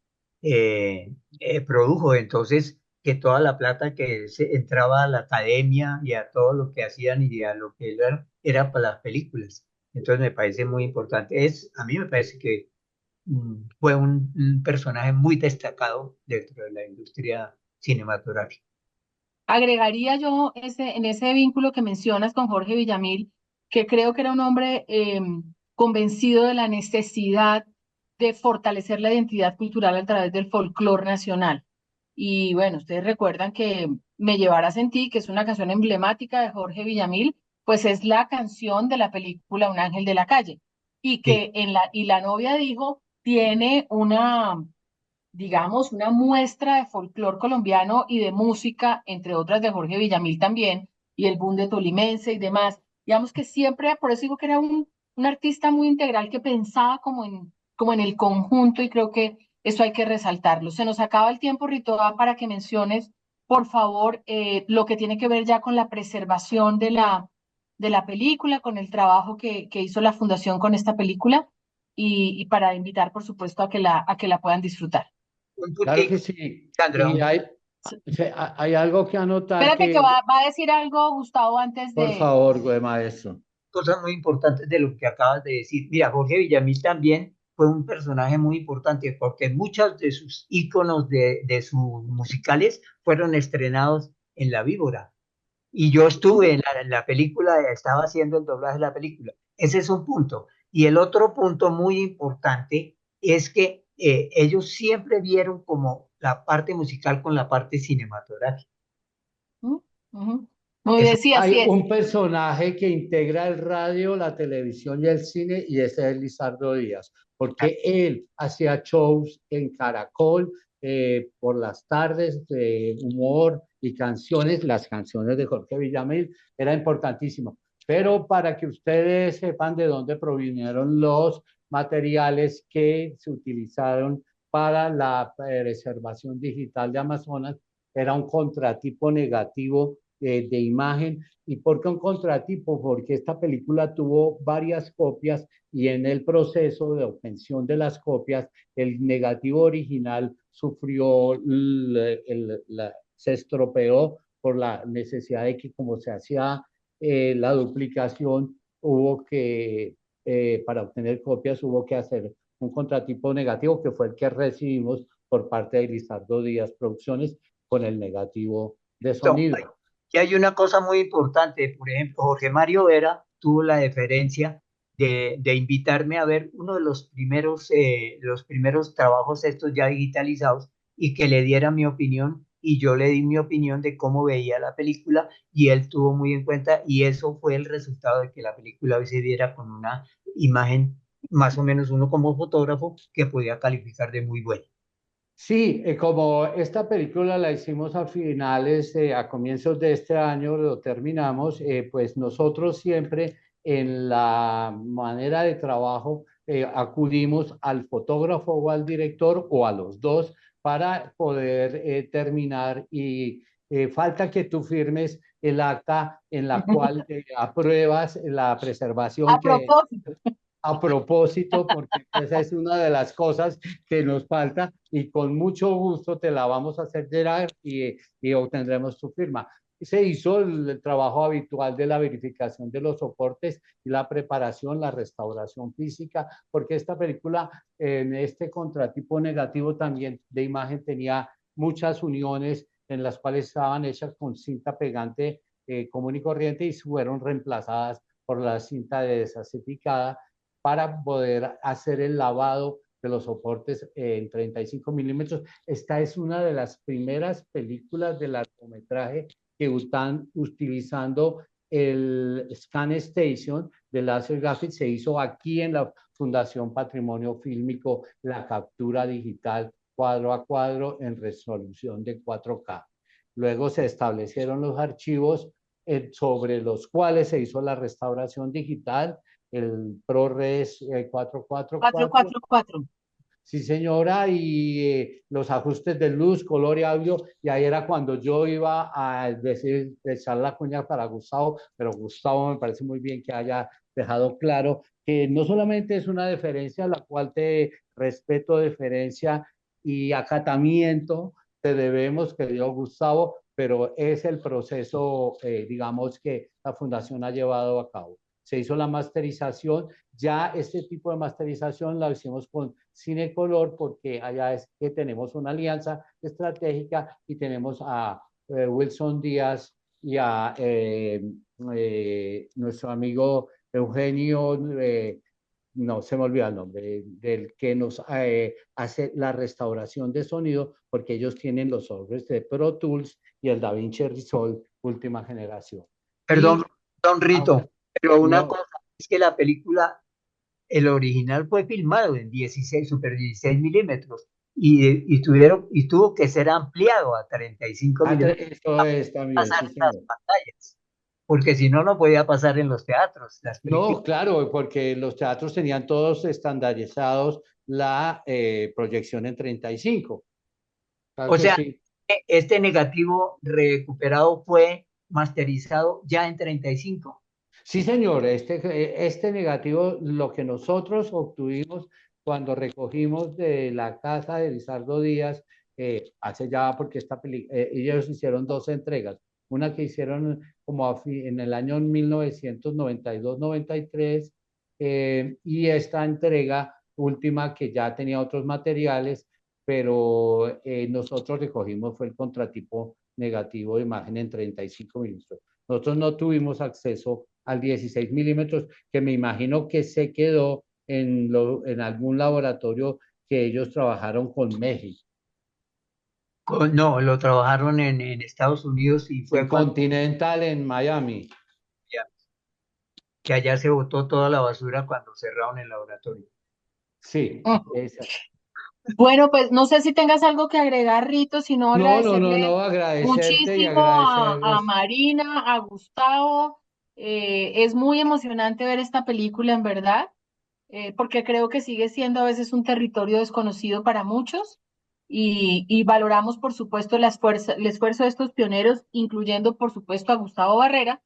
produjo. Entonces, que toda la plata que se entraba a la academia y a todo lo que hacían y a lo que era para las películas. Entonces, me parece muy importante. A mí me parece que fue un personaje muy destacado dentro de la industria cinematográfica. Agregaría yo en ese vínculo que mencionas con Jorge Villamil, que creo que era un hombre convencido de la necesidad de fortalecer la identidad cultural a través del folclore nacional. Y bueno, ustedes recuerdan que Me llevarás en ti, que es una canción emblemática de Jorge Villamil, pues es la canción de la película Un ángel de la calle. Y Sí, que y la novia dijo, tiene una digamos, una muestra de folclore colombiano y de música, entre otras de Jorge Villamil también, y el boom de Tolimense y demás. Digamos que siempre, por eso digo que era un artista muy integral que pensaba como en el conjunto y creo que eso hay que resaltarlo. Se nos acaba el tiempo, Ritoa, para que menciones, por favor, lo que tiene que ver ya con la preservación de la película, con el trabajo que hizo la Fundación con esta película y para invitar, por supuesto, a que la puedan disfrutar. un Claro puntico, que sí. Sandra, Y un hay, puntico. Hay algo que anotar Espérate que que, va a decir algo Gustavo antes por de... favor, güey, maestro. Cosas muy importantes de lo que acabas de decir. Mira, Jorge Villamil también fue un personaje muy importante porque muchos de sus íconos de sus musicales fueron estrenados en La Víbora. Y yo estuve en la película, estaba haciendo el doblaje de la película. Ese es un punto. Y el otro punto muy importante es que ellos siempre vieron como la parte musical con la parte cinematográfica. Ujú, ujú. Muy Eso, bien, sí, Hay así es. un personaje que integra el radio, la televisión y el cine, y ese es Lizardo Díaz, porque él hacía shows en Caracol por las tardes de humor y canciones. Las canciones de Jorge Villamil era importantísimo. Pero para que ustedes sepan de dónde provinieron los materiales que se utilizaron para la preservación digital de Amazonas, era un contratipo negativo de imagen. ¿Y por qué un contratipo? Porque esta película tuvo varias copias y en el proceso de obtención de las copias, el negativo original sufrió, se estropeó por la necesidad de que como se hacía la duplicación, hubo que, para obtener copias, hubo que hacer un contratipo negativo que fue el que recibimos por parte de Lizardo Díaz Producciones con el negativo de sonido. y hay una cosa muy importante, por ejemplo, Jorge Mario Vera tuvo la deferencia de invitarme a ver uno de los primeros trabajos estos ya digitalizados y que le diera mi opinión y yo le di mi opinión de cómo veía la película y él tuvo muy en cuenta y eso fue el resultado de que la película hoy se viera con una imagen más o menos uno como fotógrafo que podía calificar de muy buena. Sí, como esta película la hicimos a finales, a comienzos de este año, lo terminamos, pues nosotros siempre en la manera de trabajo acudimos al fotógrafo o al director o a los dos para poder terminar y falta que tú firmes el acta en la cual apruebas la preservación A que propósito. a propósito, porque esa es una de las cosas que nos falta y con mucho gusto te la vamos a hacer llegar y obtendremos tu firma. Se hizo el trabajo habitual de la verificación de los soportes y la preparación, la restauración física, porque esta película en este contratipo negativo también de imagen tenía muchas uniones en las cuales estaban hechas con cinta pegante común y corriente y fueron reemplazadas por la cinta desacetificada para poder hacer el lavado de los soportes en 35 milímetros. Esta es una de las primeras películas de largometraje que están utilizando el Scan Station de Laser Graphics. Se hizo aquí en la Fundación Patrimonio Fílmico la captura digital cuadro a cuadro en resolución de 4K. Luego se establecieron los archivos sobre los cuales se hizo la restauración digital, el ProRes 444. 444. Sí, señora, y los ajustes de luz, color y audio, y ahí era cuando yo iba a decir, echar la cuña para Gustavo, pero Gustavo me parece muy bien que haya dejado claro que no solamente es una deferencia, la cual te respeto, deferencia y acatamiento te debemos, querido Gustavo, pero es el proceso, digamos, que la Fundación ha llevado a cabo. Se hizo la masterización, ya este tipo de masterización la hicimos con Cinecolor porque allá es que tenemos una alianza estratégica y tenemos a Wilson Díaz y a nuestro amigo Eugenio, no se me olvida el nombre, del que nos hace la restauración de sonido, porque ellos tienen los softwares de Pro Tools y el DaVinci Resolve última generación. Perdón, Y don ahora, Rito, pero una no, cosa es que la película, el original fue filmado en 16 super 16 milímetros y tuvo que ser ampliado a 35 milímetros esto es también, para pasar sí, en las señor. pantallas, porque si no, no podía pasar en los teatros, las películas. No, claro, porque los teatros tenían todos estandarizados la proyección en 35. Claro O que sea, sí. este negativo recuperado fue masterizado ya en 35. Sí, señor, este negativo, lo que nosotros obtuvimos cuando recogimos de la casa de Lizardo Díaz hace ya, porque ellos hicieron dos entregas, una que hicieron como en el año 1992-93, y esta entrega última que ya tenía otros materiales, pero nosotros recogimos fue el contratipo negativo de imagen en 35 milímetros. Nosotros no tuvimos acceso al 16 milímetros, que me imagino que se quedó en algún laboratorio que ellos trabajaron con México. No, lo trabajaron en Estados Unidos y En fue cuando Continental, en Miami. que allá se botó toda la basura cuando cerraron el laboratorio. Sí, Mm. esa. Bueno, pues no sé si tengas algo que agregar, Rito, sino No, no, no, agradecerle no, agradecerte y muchísimo a agradecerles. Marina, a Gustavo. Es muy emocionante ver esta película, en verdad, porque creo que sigue siendo a veces un territorio desconocido para muchos y valoramos, por supuesto, el esfuerzo de estos pioneros, incluyendo, por supuesto, a Gustavo Barrera,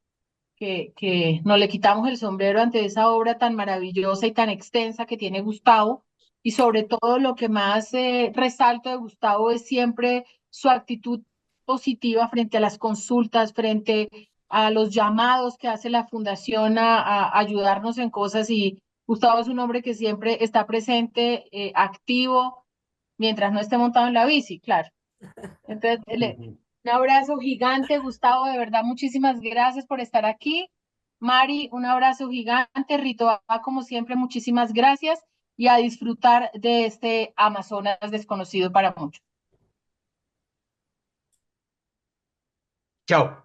que no le quitamos el sombrero ante esa obra tan maravillosa y tan extensa que tiene Gustavo. Y sobre todo lo que más resalto de Gustavo es siempre su actitud positiva frente a las consultas, frente a los llamados que hace la fundación a ayudarnos en cosas. Y Gustavo es un hombre que siempre está presente, activo, mientras no esté montado en la bici, claro. Entonces, un abrazo gigante, Gustavo, de verdad, muchísimas gracias por estar aquí. Mari, un abrazo gigante. Rito, como siempre, muchísimas gracias y a disfrutar de este Amazonas desconocido para muchos. Chao.